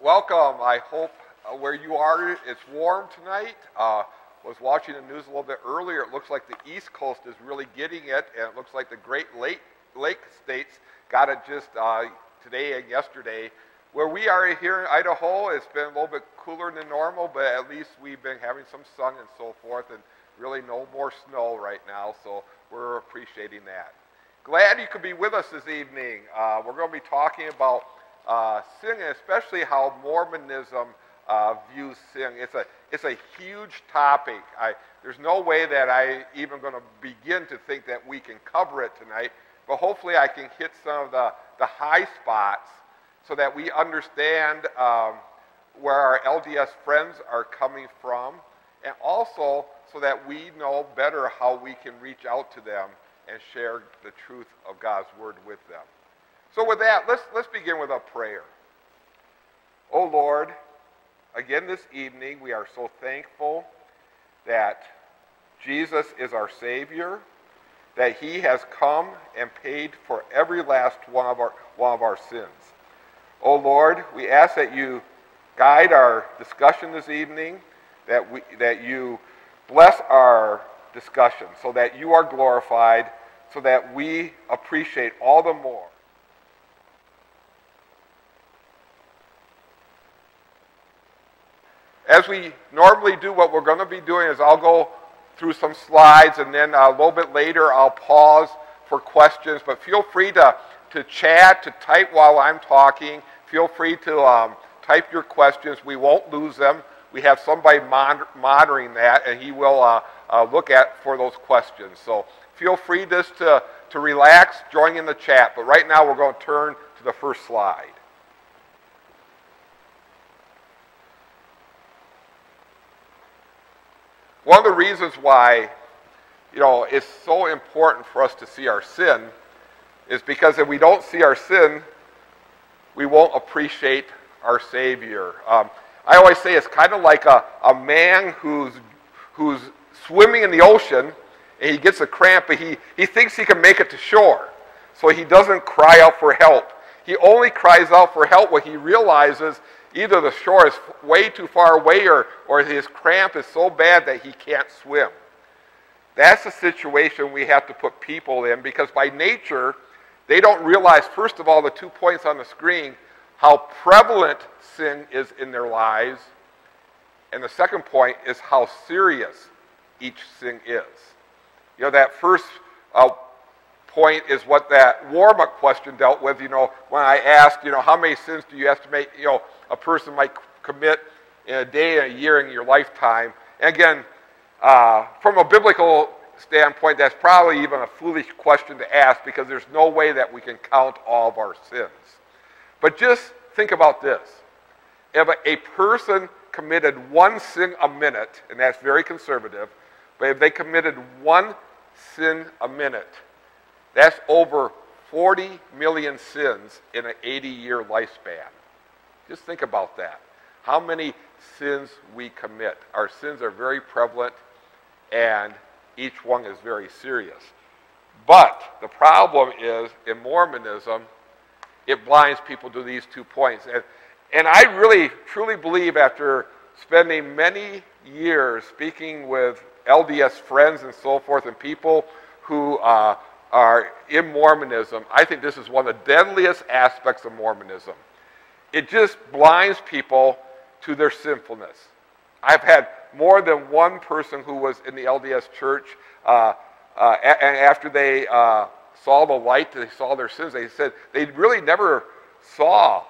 Welcome. I hope where you are it's warm tonight. Was watching the news a little bit earlier. It looks like the East Coast is really getting it, and it looks like the Great Lake states got it just today and yesterday. Where we are here in Idaho, it's been a little bit cooler than normal, but at least we've been having some sun and so forth, and really no more snow right now, so we're appreciating that. Glad you could be with us this evening. We're going to be talking about sin, and especially how Mormonism views sin. It's a huge topic. There's no way that I even going to begin to think that we can cover it tonight, but hopefully I can hit some of the high spots so that we understand where our LDS friends are coming from, and also so that we know better how we can reach out to them and share the truth of God's Word with them. So with that, let's begin with a prayer. Oh Lord, again this evening we are so thankful that Jesus is our Savior, that He has come and paid for every last one of our sins. Oh Lord, we ask that you guide our discussion this evening, that you bless our discussion so that you are glorified, so that we appreciate all the more. As we normally do, what we're going to be doing is I'll go through some slides, and then a little bit later I'll pause for questions, but feel free to chat, to type while I'm talking. Feel free to type your questions. We won't lose them. We have somebody monitoring that, and he will look for those questions. So feel free just to relax, join in the chat. But right now we're going to turn to the first slide. One of the reasons why, it's so important for us to see our sin is because if we don't see our sin, we won't appreciate our Savior. I always say it's kind of like a man who's swimming in the ocean, and he gets a cramp, but he thinks he can make it to shore. So he doesn't cry out for help. He only cries out for help when he realizes either the shore is way too far away or his cramp is so bad that he can't swim. That's the situation we have to put people in, because by nature, they don't realize, first of all, the 2 points on the screen, how prevalent sin is in their lives. And the second point is how serious each sin is. That first point is what that Warmuck question dealt with. When I asked, how many sins do you estimate, a person might commit in a day, a year, in your lifetime. And again, from a biblical standpoint, that's probably even a foolish question to ask, because there's no way that we can count all of our sins. But just think about this. If a person committed one sin a minute, and that's very conservative, but if they committed one sin a minute, that's over 40 million sins in an 80-year lifespan. Just think about that. How many sins we commit. Our sins are very prevalent, and each one is very serious. But the problem is, in Mormonism, it blinds people to these 2 points. And I really, truly believe, after spending many years speaking with LDS friends and so forth, and people who are in Mormonism, I think this is one of the deadliest aspects of Mormonism. It just blinds people to their sinfulness. I've had more than one person who was in the LDS church, and after they saw the light, they saw their sins, they said they really never saw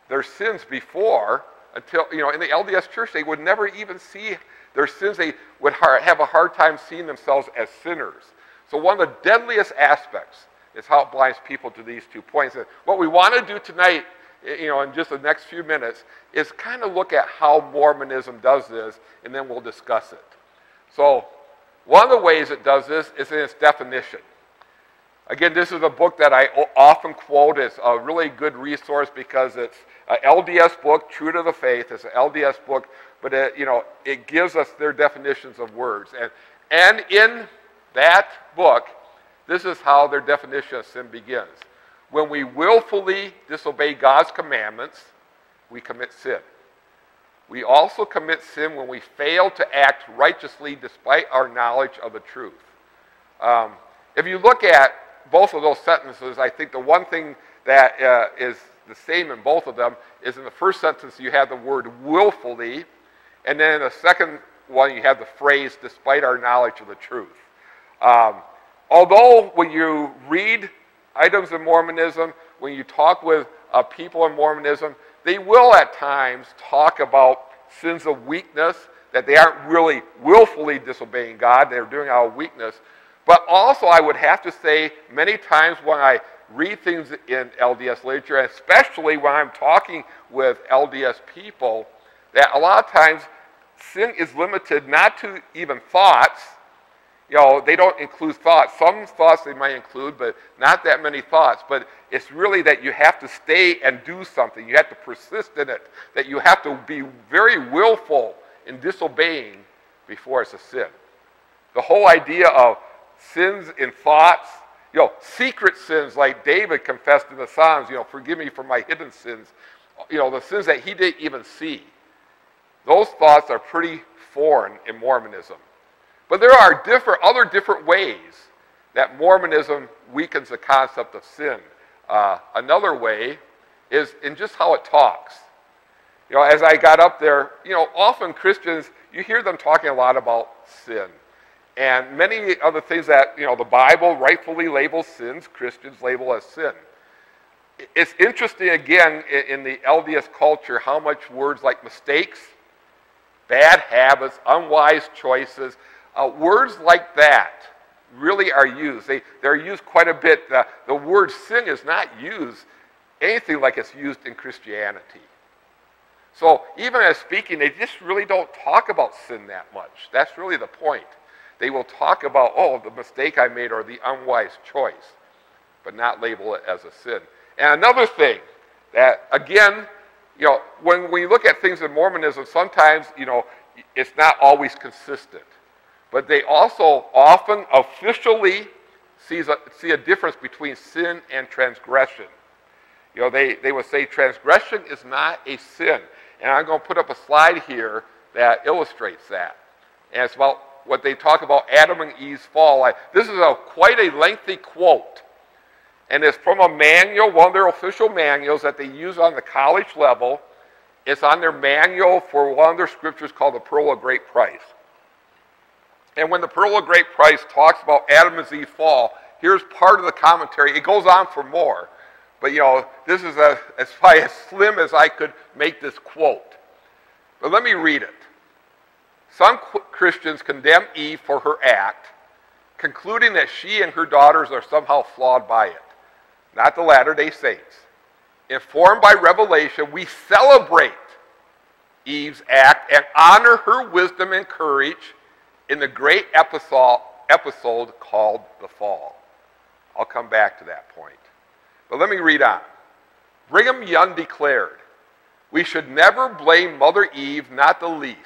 their sins before, until, in the LDS church, they would never even see their sins. They would have a hard time seeing themselves as sinners. So one of the deadliest aspects is how it blinds people to these 2 points. And what we want to do tonight, in just the next few minutes, is kind of look at how Mormonism does this, and then we'll discuss it. So one of the ways it does this is in its definition. Again, this is a book that I often quote. It's a really good resource because it's an LDS book, true to the faith. It's an LDS book, but it gives us their definitions of words. And in that book, this is how their definition of sin begins. When we willfully disobey God's commandments, we commit sin. We also commit sin when we fail to act righteously despite our knowledge of the truth. If you look at both of those sentences, I think the one thing that is the same in both of them is in the first sentence you have the word willfully, and then in the second one you have the phrase despite our knowledge of the truth. Although when you read items in Mormonism, when you talk with people in Mormonism, they will at times talk about sins of weakness, that they aren't really willfully disobeying God, they're doing it out of weakness. But also I would have to say many times when I read things in LDS literature, especially when I'm talking with LDS people, that a lot of times sin is limited not to even thoughts. You know, they don't include thoughts. Some thoughts they might include, but not that many thoughts. But it's really that you have to stay and do something. You have to persist in it. That you have to be very willful in disobeying before it's a sin. The whole idea of sins in thoughts, you know, secret sins like David confessed in the Psalms, you know, forgive me for my hidden sins, you know, the sins that he didn't even see. Those thoughts are pretty foreign in Mormonism. But there are other different ways that Mormonism weakens the concept of sin. Another way is in just how it talks. You know, as I got up there, you know, often Christians, you hear them talking a lot about sin. And many of the things that, you know, the Bible rightfully labels sins, Christians label as sin. It's interesting, again, in the LDS culture, how much words like mistakes, bad habits, unwise choices, words like that really are used. They're used quite a bit. The word sin is not used anything like it's used in Christianity. So even as speaking, they just really don't talk about sin that much. That's really the point. They will talk about, oh, the mistake I made or the unwise choice, but not label it as a sin. And another thing that, again, you know, when we look at things in Mormonism, sometimes, you know, it's not always consistent. But they also often officially see a difference between sin and transgression. You know, they would say transgression is not a sin. And I'm going to put up a slide here that illustrates that. And it's about what they talk about Adam and Eve's fall. This is quite a lengthy quote. And it's from a manual, one of their official manuals that they use on the college level. It's on their manual for one of their scriptures called the Pearl of Great Price. And when the Pearl of Great Price talks about Adam and Eve's fall, here's part of the commentary. It goes on for more. But, you know, this is probably as slim as I could make this quote. But let me read it. Some Christians condemn Eve for her act, concluding that she and her daughters are somehow flawed by it. Not the Latter-day Saints. Informed by revelation, we celebrate Eve's act and honor her wisdom and courage in the great episode called the Fall. I'll come back to that point. But let me read on. Brigham Young declared, we should never blame Mother Eve, not the least.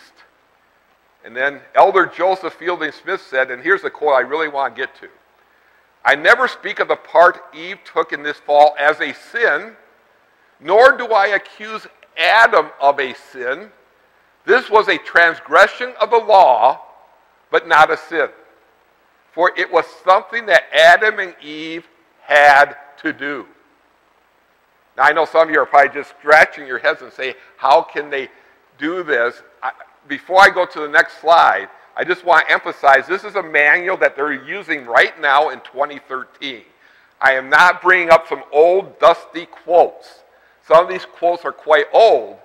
And then Elder Joseph Fielding Smith said, and here's the quote I really want to get to, I never speak of the part Eve took in this fall as a sin, nor do I accuse Adam of a sin. This was a transgression of the law, but not a sin. For it was something that Adam and Eve had to do. Now, I know some of you are probably just scratching your heads and say, how can they do this? Before I go to the next slide, I just want to emphasize this is a manual that they're using right now in 2013. I am not bringing up some old, dusty quotes. Some of these quotes are quite old,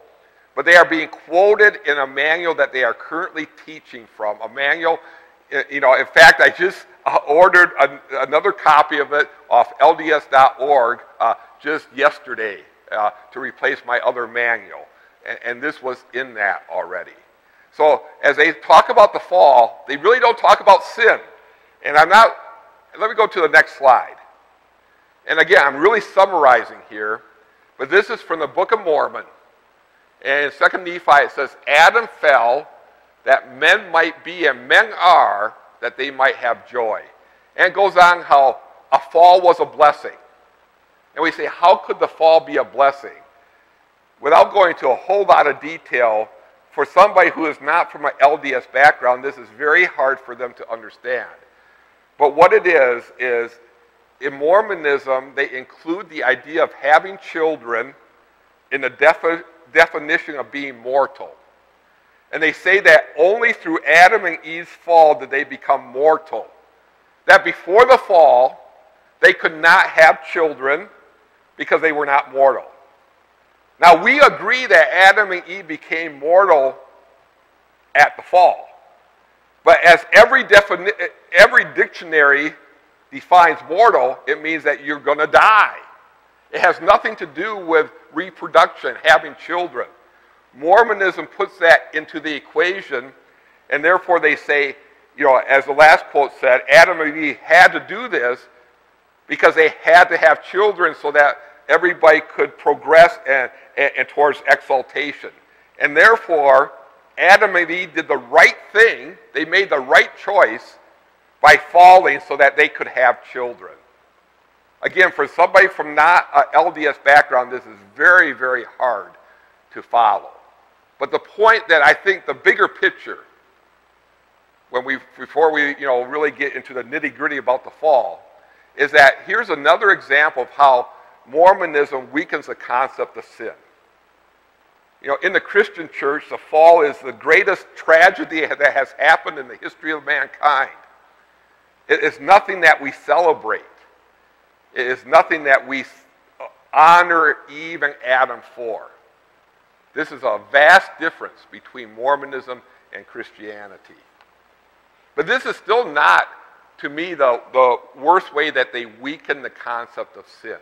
but they are being quoted in a manual that they are currently teaching from. A manual, you know, in fact, I just ordered another copy of it off LDS.org just yesterday to replace my other manual. And this was in that already. So as they talk about the fall, they really don't talk about sin. And let me go to the next slide. And again, I'm really summarizing here, but this is from the Book of Mormon. And in 2 Nephi it says, Adam fell that men might be and men are, that they might have joy. And it goes on how a fall was a blessing. And we say, how could the fall be a blessing? without going into a whole lot of detail, for somebody who is not from an LDS background, this is very hard for them to understand. But what it is in Mormonism, they include the idea of having children in the definition of being mortal. And they say that only through Adam and Eve's fall did they become mortal. That before the fall, they could not have children because they were not mortal. Now, we agree that Adam and Eve became mortal at the fall. But as every dictionary defines mortal, it means that you're going to die. It has nothing to do with reproduction, having children. Mormonism puts that into the equation, and therefore they say, as the last quote said, Adam and Eve had to do this because they had to have children so that everybody could progress and towards exaltation. And therefore, Adam and Eve did the right thing. They made the right choice by falling so that they could have children. Again, for somebody from not an LDS background, this is very, very hard to follow. But the point that I think the bigger picture, before we really get into the nitty-gritty about the fall, is that here's another example of how Mormonism weakens the concept of sin. In the Christian church, the fall is the greatest tragedy that has happened in the history of mankind. It is nothing that we celebrate. It is nothing that we honor Eve and Adam for. This is a vast difference between Mormonism and Christianity. But this is still not, to me, the worst way that they weaken the concept of sin.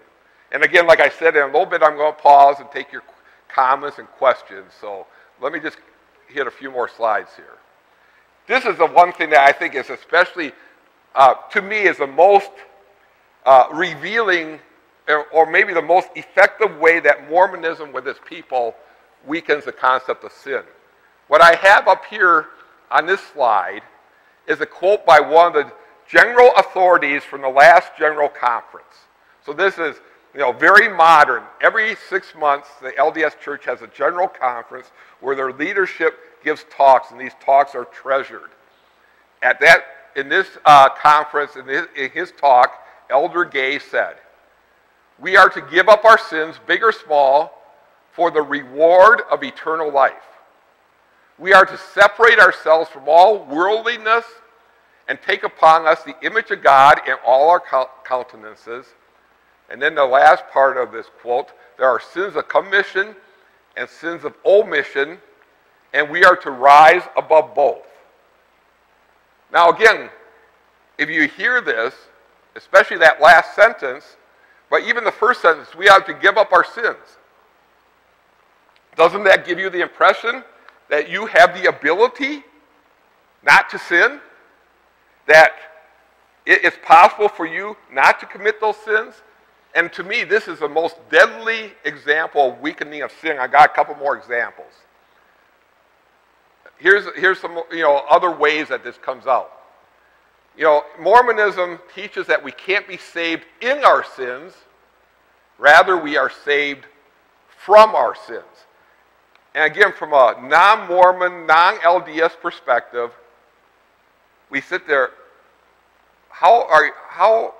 And again, like I said, in a little bit I'm going to pause and take your comments and questions. So let me just hit a few more slides here. This is the one thing that I think is especially, to me, is the most revealing, or maybe the most effective way that Mormonism with its people weakens the concept of sin. What I have up here on this slide is a quote by one of the general authorities from the last General Conference. So this is very modern. Every 6 months, the LDS Church has a General Conference where their leadership gives talks, and these talks are treasured. In this conference, in his talk, Elder Gay said, "We are to give up our sins, big or small, for the reward of eternal life. We are to separate ourselves from all worldliness and take upon us the image of God in all our countenances." And then the last part of this quote, "There are sins of commission and sins of omission, and we are to rise above both." Now again, if you hear this, especially that last sentence, but even the first sentence, we have to give up our sins. Doesn't that give you the impression that you have the ability not to sin? That it's possible for you not to commit those sins? And to me, this is the most deadly example of weakening of sin. I got a couple more examples. Here's some other ways that this comes out. Mormonism teaches that we can't be saved in our sins. Rather, we are saved from our sins. And again, from a non-Mormon, non-LDS perspective, we sit there, how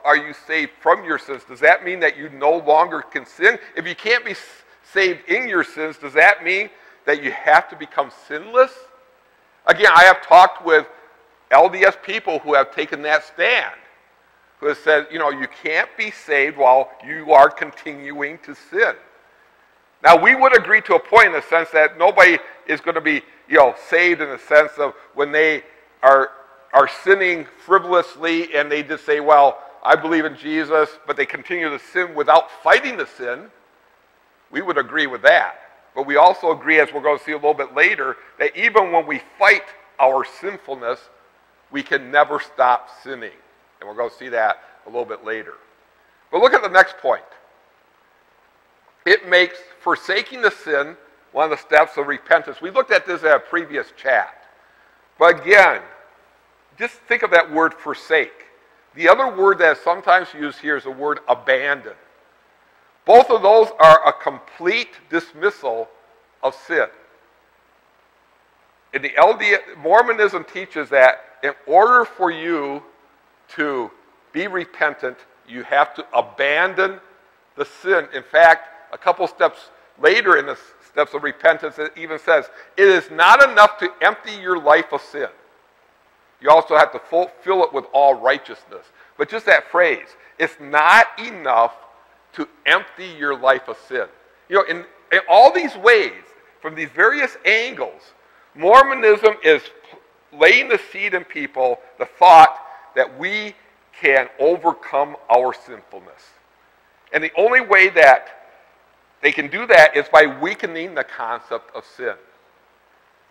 are you saved from your sins? Does that mean that you no longer can sin? If you can't be saved in your sins, does that mean that you have to become sinless? Again, I have talked with LDS people who have taken that stand, who have said, you can't be saved while you are continuing to sin. Now, we would agree to a point in the sense that nobody is going to be, saved in the sense of when they are sinning frivolously and they just say, well, I believe in Jesus, but they continue to sin without fighting the sin. We would agree with that. But we also agree, as we're going to see a little bit later, that even when we fight our sinfulness, we can never stop sinning. And we're going to see that a little bit later. But look at the next point. It makes forsaking the sin one of the steps of repentance. We looked at this in a previous chat. But again, just think of that word forsake. The other word that is sometimes used here is the word abandon. Both of those are a complete dismissal of sin. In the Mormonism teaches that in order for you to be repentant, you have to abandon the sin. In fact, a couple steps later in the steps of repentance, it even says, it is not enough to empty your life of sin. You also have to fill it with all righteousness. But just that phrase, it's not enough to empty your life of sin. In all these ways, from these various angles, Mormonism is laying the seed in people, the thought that we can overcome our sinfulness. And the only way that they can do that is by weakening the concept of sin.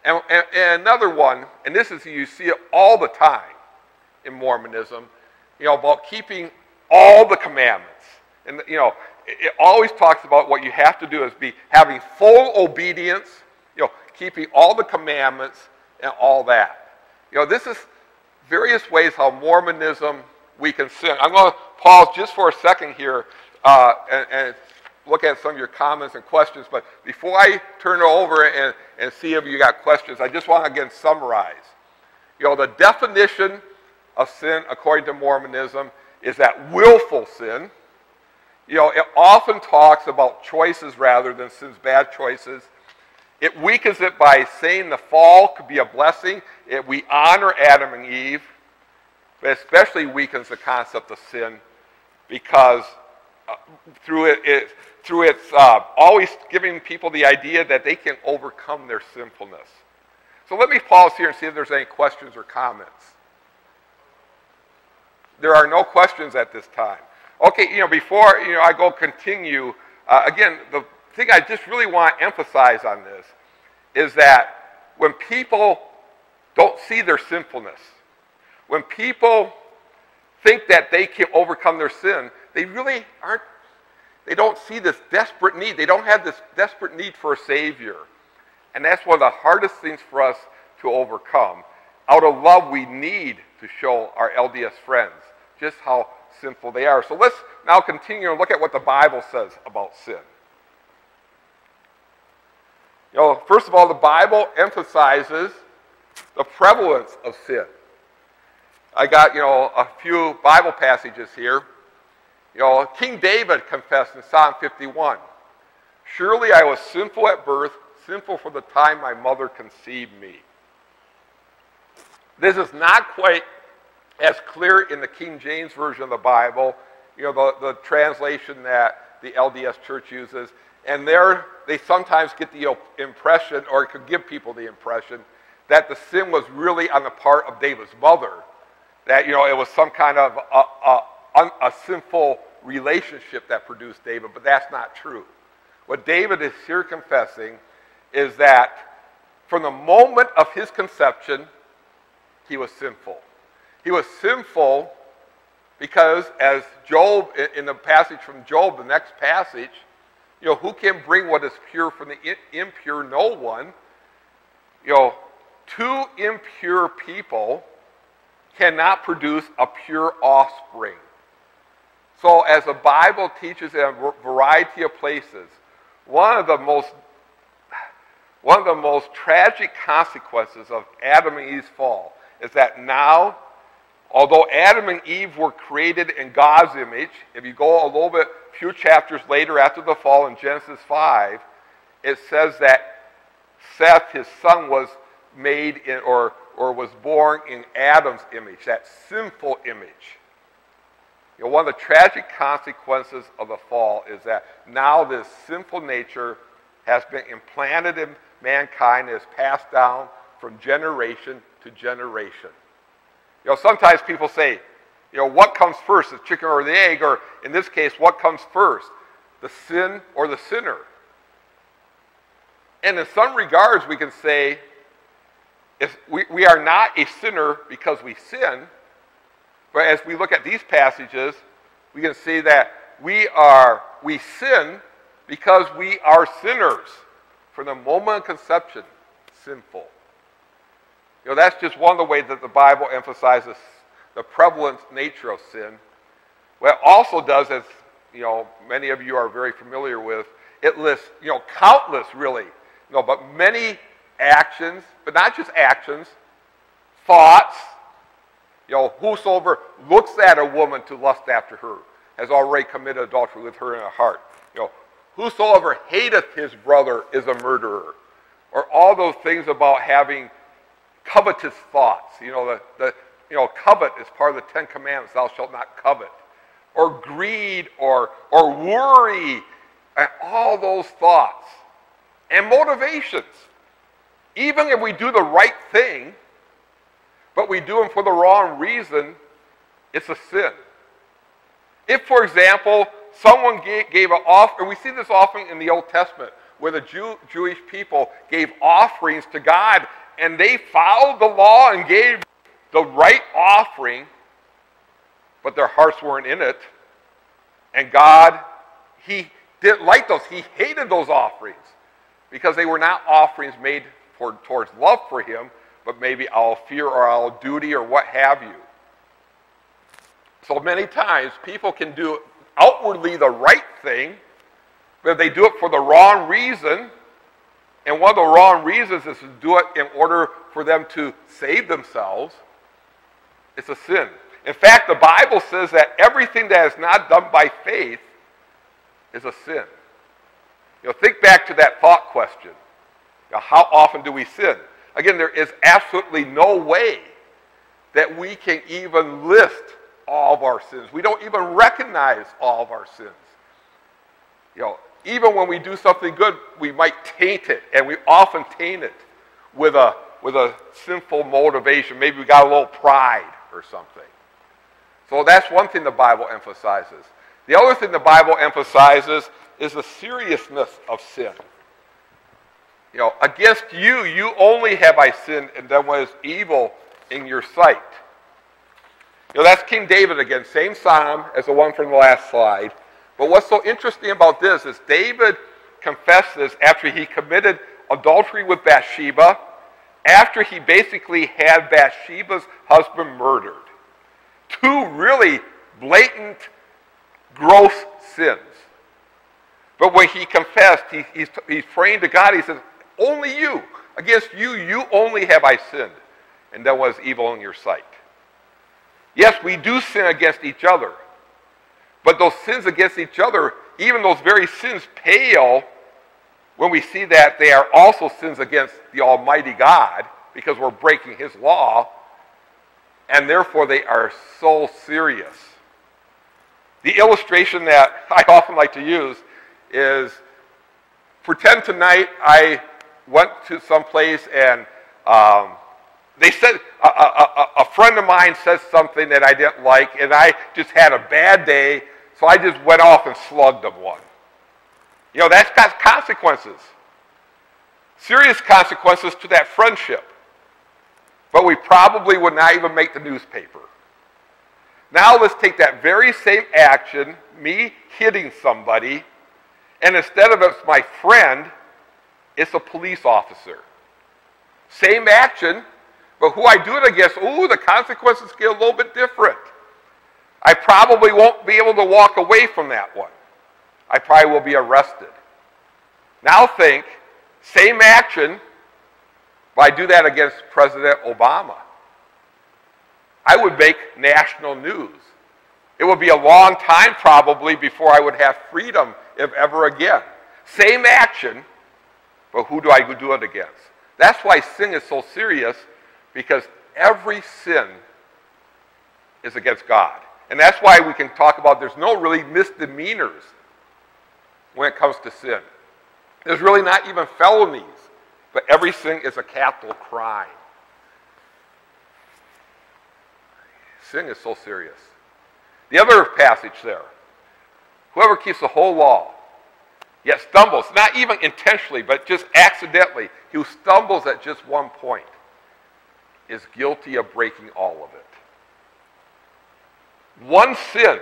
And another one, and this is, you see it all the time in Mormonism, about keeping all the commandments. And, it always talks about what you have to do is be having full obedience, keeping all the commandments and all that. This is various ways how Mormonism weakens sin. I'm going to pause just for a second here and look at some of your comments and questions. But before I turn it over and see if you got questions, I just want to again summarize. The definition of sin according to Mormonism is that willful sin. It often talks about choices rather than sin's bad choices. It weakens it by saying the fall could be a blessing. We honor Adam and Eve, but especially weakens the concept of sin because through its always giving people the idea that they can overcome their sinfulness. So let me pause here and see if there's any questions or comments. There are no questions at this time. Okay, before I go continue, again, the thing I just really want to emphasize on this is that when people don't see their sinfulness, when people think that they can overcome their sin, they really aren't, they don't see this desperate need. They don't have this desperate need for a Savior. And that's one of the hardest things for us to overcome. Out of love, we need to show our LDS friends just how sinful they are. So let's now continue and look at what the Bible says about sin. First of all, the Bible emphasizes the prevalence of sin. I got, a few Bible passages here. King David confessed in Psalm 51, "Surely I was sinful at birth, sinful from the time my mother conceived me." This is not quite as clear in the King James Version of the Bible, the translation that the LDS Church uses. And there, they sometimes get the impression, or it could give people the impression, that the sin was really on the part of David's mother. That, it was some kind of a sinful relationship that produced David, but that's not true. What David is here confessing is that from the moment of his conception, he was sinful. He was sinful because, as Job, in the passage from Job, the next passage, who can bring what is pure from the impure? No one. Two impure people cannot produce a pure offspring. So as the Bible teaches in a variety of places, one of the most tragic consequences of Adam and Eve's fall is that now, although Adam and Eve were created in God's image, if you go a little bit, few chapters later after the fall in Genesis 5, it says that Seth, his son, was made in, or was born in Adam's image, that sinful image. One of the tragic consequences of the fall is that now this sinful nature has been implanted in mankind and is passed down from generation to generation. Sometimes people say, what comes first, the chicken or the egg? Or in this case, what comes first, the sin or the sinner? And in some regards, we can say we are not a sinner because we sin. But as we look at these passages, we can see that we sin because we are sinners. From the moment of conception, sinful. That's just one of the ways that the Bible emphasizes the prevalent nature of sin. What it also does is, many of you are very familiar with. It lists, countless really, but many actions, but not just actions, thoughts. Whosoever looks at a woman to lust after her has already committed adultery with her in her heart. Whosoever hateth his brother is a murderer. Or all those things about having covetous thoughts. Covet is part of the Ten Commandments. Thou shalt not covet. Or greed, or worry, and all those thoughts and motivations. Even if we do the right thing, but we do them for the wrong reason, it's a sin. If, for example, someone gave an offering, and we see this often in the Old Testament, where the Jewish people gave offerings to God, and they followed the law and gave the right offering, but their hearts weren't in it. And God, He didn't like those. He hated those offerings because they were not offerings made towards love for Him, but maybe out of fear or out of duty or what have you. So many times people can do outwardly the right thing, but if they do it for the wrong reason, and one of the wrong reasons is to do it in order for them to save themselves, it's a sin. In fact, the Bible says that everything that is not done by faith is a sin. Think back to that thought question. How often do we sin? Again, there is absolutely no way that we can even list all of our sins. We don't even recognize all of our sins. Even when we do something good, we might taint it, and we often taint it with a sinful motivation. Maybe we got a little pride or something. So that's one thing the Bible emphasizes. The other thing the Bible emphasizes is the seriousness of sin. Against you only have I sinned and done what is evil in your sight. That's King David again, same psalm as the one from the last slide. But what's so interesting about this is David confessed this after he committed adultery with Bathsheba, after he basically had Bathsheba's husband murdered. Two really blatant, gross sins. But when he confessed, he's praying to God. He says, only you, against you only have I sinned, and that was evil in your sight. Yes, we do sin against each other, but those sins against each other, even those very sins pale when we see that they are also sins against the Almighty God, because we're breaking His law, and therefore they are so serious. The illustration that I often like to use is, pretend tonight I went to some place and they said, a friend of mine said something that I didn't like, and I just had a bad day, so I just went off and slugged them one. That's got consequences. Serious consequences to that friendship. But we probably would not even make the newspaper. Now let's take that very same action, me hitting somebody, and instead of it's my friend, it's a police officer. Same action, but who I do it against, the consequences get a little bit different. I probably won't be able to walk away from that one. I probably will be arrested. Now think, same action, but I do that against President Obama. I would make national news. It would be a long time probably before I would have freedom, if ever again. Same action, but who do I do it against? That's why sin is so serious, because every sin is against God. And that's why we can talk about there's no really misdemeanors when it comes to sin. There's really not even felonies, but every sin is a capital crime. Sin is so serious. The other passage there, whoever keeps the whole law, yet stumbles, not even intentionally, but just accidentally, who stumbles at just one point, is guilty of breaking all of it. One sin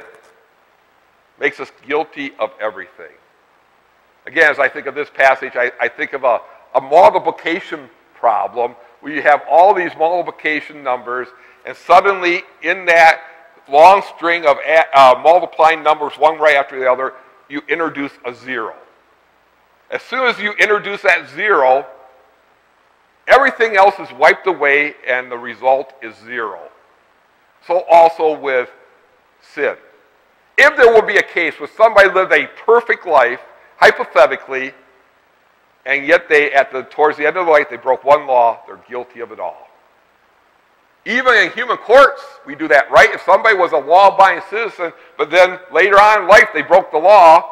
makes us guilty of everything. Again, as I think of this passage, I think of a multiplication problem where you have all these multiplication numbers, and suddenly in that long string of multiplying numbers, one right after the other, you introduce a zero. As soon as you introduce that zero, everything else is wiped away and the result is zero. So also with sin. If there will be a case where somebody lived a perfect life, hypothetically, and yet towards the end of life they broke one law, they're guilty of it all. Even in human courts, we do that, right? If somebody was a law-abiding citizen, but then later on in life they broke the law,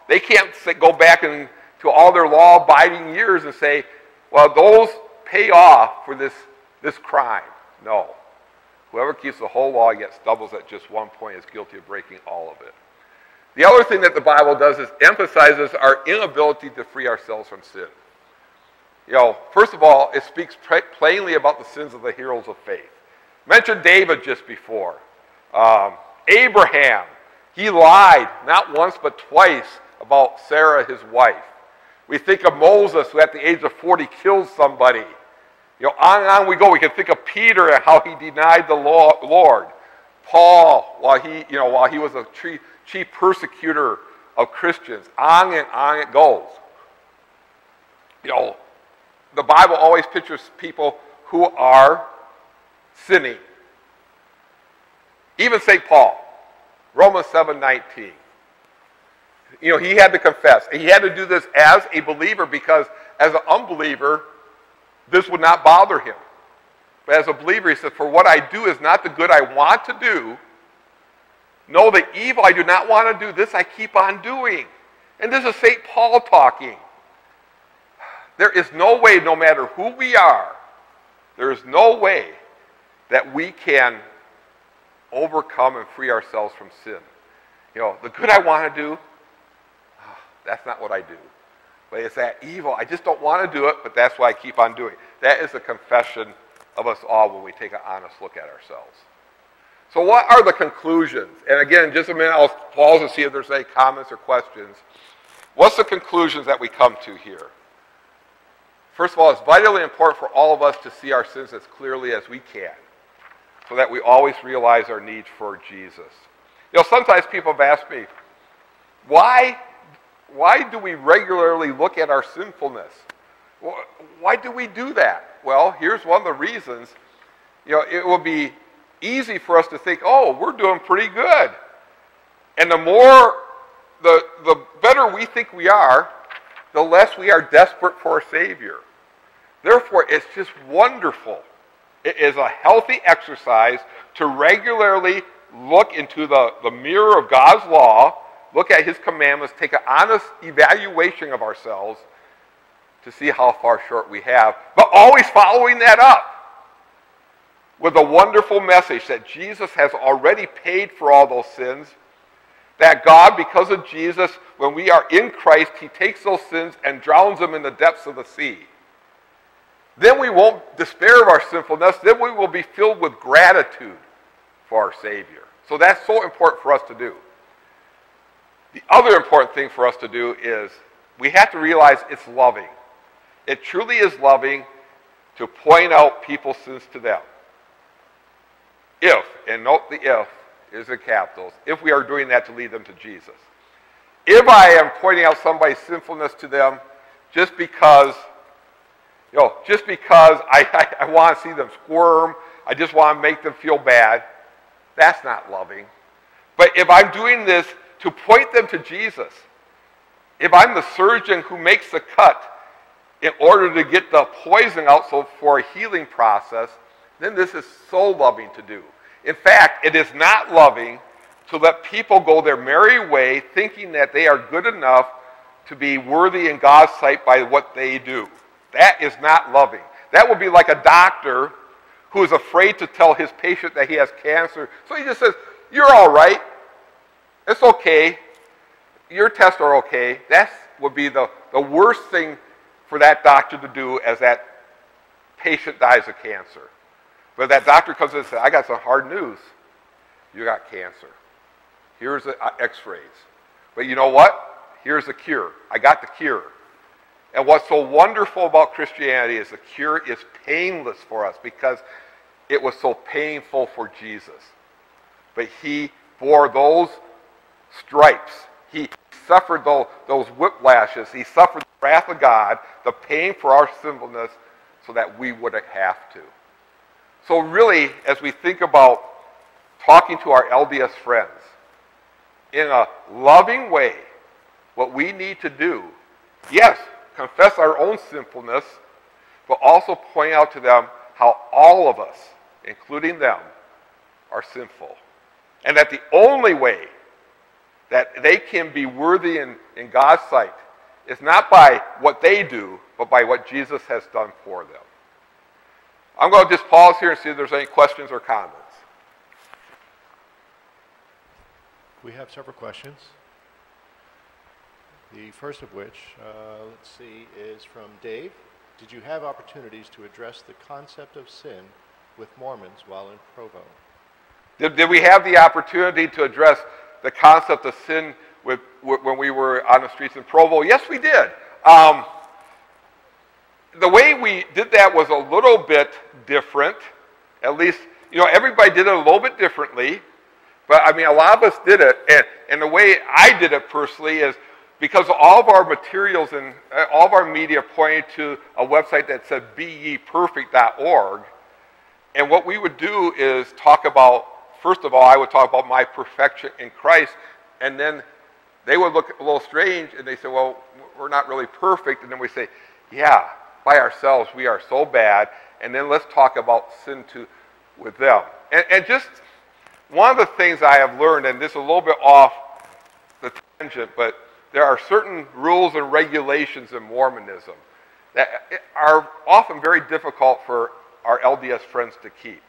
they can't go back to all their law-abiding years and say, well, those pay off for this crime. No. Whoever keeps the whole law yet stumbles at just one point is guilty of breaking all of it. The other thing that the Bible does is emphasizes our inability to free ourselves from sin. First of all, it speaks plainly about the sins of the heroes of faith. Mentioned David just before. Abraham, he lied not once but twice about Sarah, his wife. We think of Moses, who at the age of 40 killed somebody. On and on we go. We can think of Peter and how he denied the Lord. Paul, while he was a chief persecutor of Christians. On it goes. The Bible always pictures people who are sinning. Even St. Paul, Romans 7:19. He had to confess. And he had to do this as a believer because as an unbeliever, this would not bother him. But as a believer, he said, for what I do is not the good I want to do. No, the evil I do not want to do, this I keep on doing. And this is St. Paul talking. There is no way, no matter who we are, there is no way that we can overcome and free ourselves from sin. The good I want to do, that's not what I do. But it's that evil. I just don't want to do it, but that's why I keep on doing it. That is a confession of us all when we take an honest look at ourselves. So what are the conclusions? And again, in just a minute, I'll pause and see if there's any comments or questions. What's the conclusions that we come to here? First of all, it's vitally important for all of us to see our sins as clearly as we can, so that we always realize our need for Jesus. Sometimes people have asked me, why do we regularly look at our sinfulness? Why do we do that? Well, here's one of the reasons. It will be easy for us to think, oh, we're doing pretty good. And the better we think we are, the less we are desperate for a Savior. Therefore, it's just wonderful. It is a healthy exercise to regularly look into the mirror of God's law, look at His commandments, take an honest evaluation of ourselves to see how far short we have, but always following that up with a wonderful message that Jesus has already paid for all those sins, that God, because of Jesus, when we are in Christ, He takes those sins and drowns them in the depths of the sea. Then we won't despair of our sinfulness, then we will be filled with gratitude for our Savior. So that's so important for us to do. The other important thing for us to do is we have to realize it's loving. It truly is loving to point out people's sins to them. If, and note the if is in capitals, if we are doing that to lead them to Jesus. If I am pointing out somebody's sinfulness to them just because I want to see them squirm, I just want to make them feel bad, that's not loving. But if I'm doing this to point them to Jesus, if I'm the surgeon who makes the cut in order to get the poison out for a healing process, then this is so loving to do. In fact, it is not loving to let people go their merry way thinking that they are good enough to be worthy in God's sight by what they do. That is not loving. That would be like a doctor who is afraid to tell his patient that he has cancer. So he just says, you're all right. It's okay. Your tests are okay. That would be the worst thing for that doctor to do as that patient dies of cancer. But that doctor comes in and says, I got some hard news. You got cancer. Here's the x-rays. But you know what? Here's the cure. I got the cure. And what's so wonderful about Christianity is the cure is painless for us because it was so painful for Jesus. but he bore those stripes. He suffered those whiplashes. He suffered the wrath of God, the pain for our sinfulness, so that we wouldn't have to. So really, as we think about talking to our LDS friends, in a loving way, what we need to do, yes, confess our own sinfulness, but also point out to them how all of us, including them, are sinful. And that the only way that they can be worthy in God's sight is not by what they do, but by what Jesus has done for them. I'm going to just pause here and see if there's any questions or comments. We have several questions. The first of which, let's see, is from Dave. Did you have opportunities to address the concept of sin with Mormons while in Provo? Did we have the opportunity to address the concept of sin when we were on the streets in Provo? Yes, we did. The way we did that was a little bit different. At least, everybody did it a little bit differently. But, a lot of us did it. And the way I did it personally is because all of our materials and all of our media pointed to a website that said beyeperfect.org. And what we would do is talk about, first of all, I would talk about my perfection in Christ. And then they would look a little strange and they say, well, we're not really perfect. And then we say, yeah, by ourselves we are so bad. And then let's talk about sin with them. And just one of the things I have learned, and this is a little bit off the tangent, but there are certain rules and regulations in Mormonism that are often very difficult for our LDS friends to keep.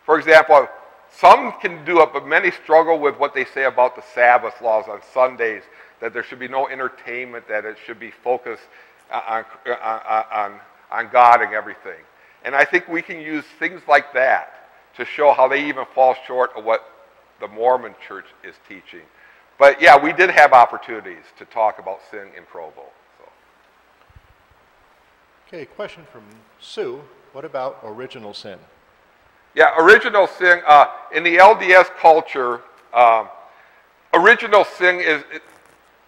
For example, some can do it, but many struggle with what they say about the Sabbath laws on Sundays, that there should be no entertainment, that it should be focused on God and everything. And I think we can use things like that to show how they even fall short of what the Mormon church is teaching. But yeah, we did have opportunities to talk about sin in Provo. So. Okay, question from Sue. What about original sin? Yeah, original sin, in the LDS culture, original sin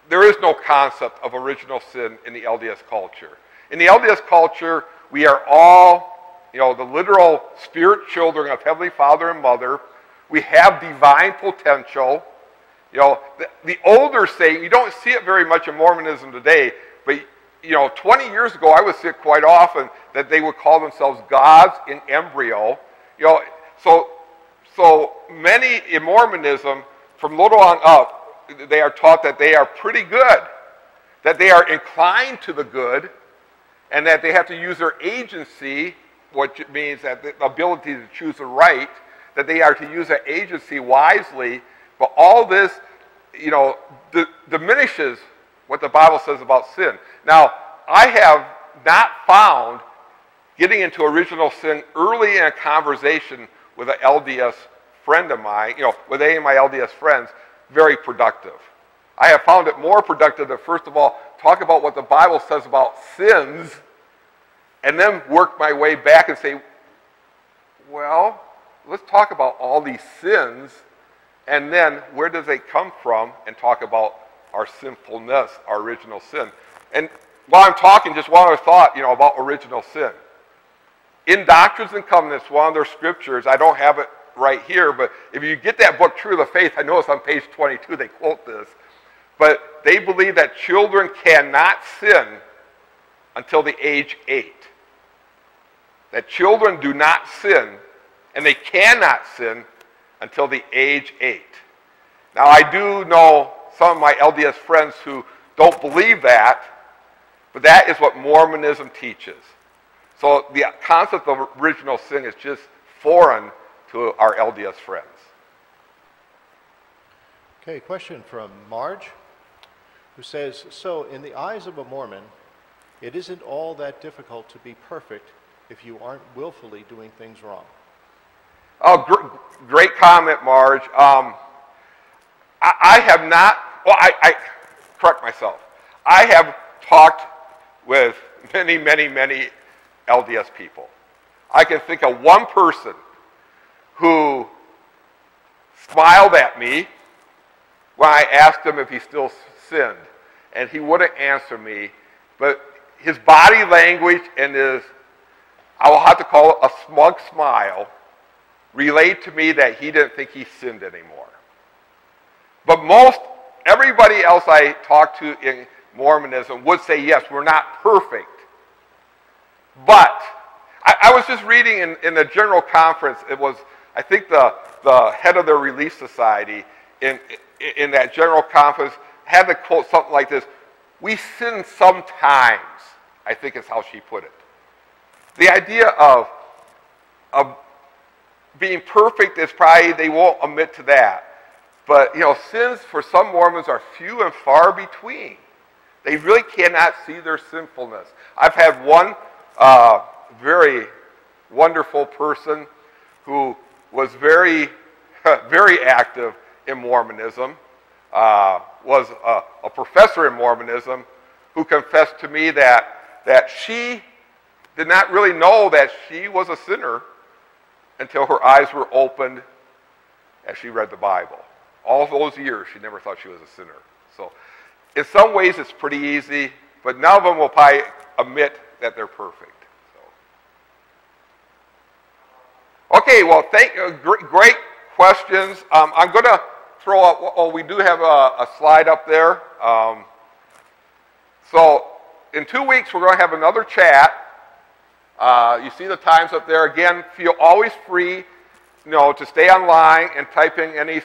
there is no concept of original sin in the LDS culture. In the LDS culture, we are all, the literal spirit children of Heavenly Father and Mother. We have divine potential. The older say, you don't see it very much in Mormonism today, but 20 years ago, I would see it quite often that they would call themselves gods in embryo. So many in Mormonism, from little on up, they are taught that they are pretty good, that they are inclined to the good, and that they have to use their agency, which means that the ability to choose the right, that they are to use that agency wisely. But all this, diminishes what the Bible says about sin. Now, I have not found getting into original sin early in a conversation with an LDS friend of mine, with any of my LDS friends, very productive. I have found it more productive to, first of all, talk about what the Bible says about sins, and then work my way back and say, well, let's talk about all these sins, and then where does they come from, and talk about our sinfulness, our original sin. And while I'm talking, just one other thought, about original sin. In Doctrines and Covenants, one of their scriptures, I don't have it right here, but if you get that book, True to the Faith, I know it's on page 22, they quote this, but they believe that children cannot sin until the age 8. That children do not sin, and they cannot sin until the age 8. Now, I do know some of my LDS friends who don't believe that, but that is what Mormonism teaches. So the concept of original sin is just foreign to our LDS friends. Okay, question from Marge, who says, so in the eyes of a Mormon, it isn't all that difficult to be perfect if you aren't willfully doing things wrong. Oh, great comment, Marge. I have not, I correct myself. I have talked with many, many, many LDS people. I can think of one person who smiled at me when I asked him if he still sinned. And he wouldn't answer me. But his body language and his, I will have to call it a smug smile, relayed to me that he didn't think he sinned anymore. But everybody else I talked to in Mormonism would say, yes, we're not perfect. But I was just reading in the General Conference, it was, I think the head of the Relief Society in that General Conference had to quote something like this: we sin sometimes, I think is how she put it. The idea of being perfect is probably, they won't admit to that. But, sins for some Mormons are few and far between. They really cannot see their sinfulness. I've had one very wonderful person who was very, very active in Mormonism, was a professor in Mormonism, who confessed to me that she did not really know that she was a sinner until her eyes were opened as she read the Bible. All those years, she never thought she was a sinner. So in some ways, it's pretty easy, but none of them will probably admit that they're perfect. So. Okay, well, great questions. I'm going to throw up, we do have a slide up there. So in 2 weeks, we're going to have another chat. You see the times up there. Again, feel always free, to stay online and type in any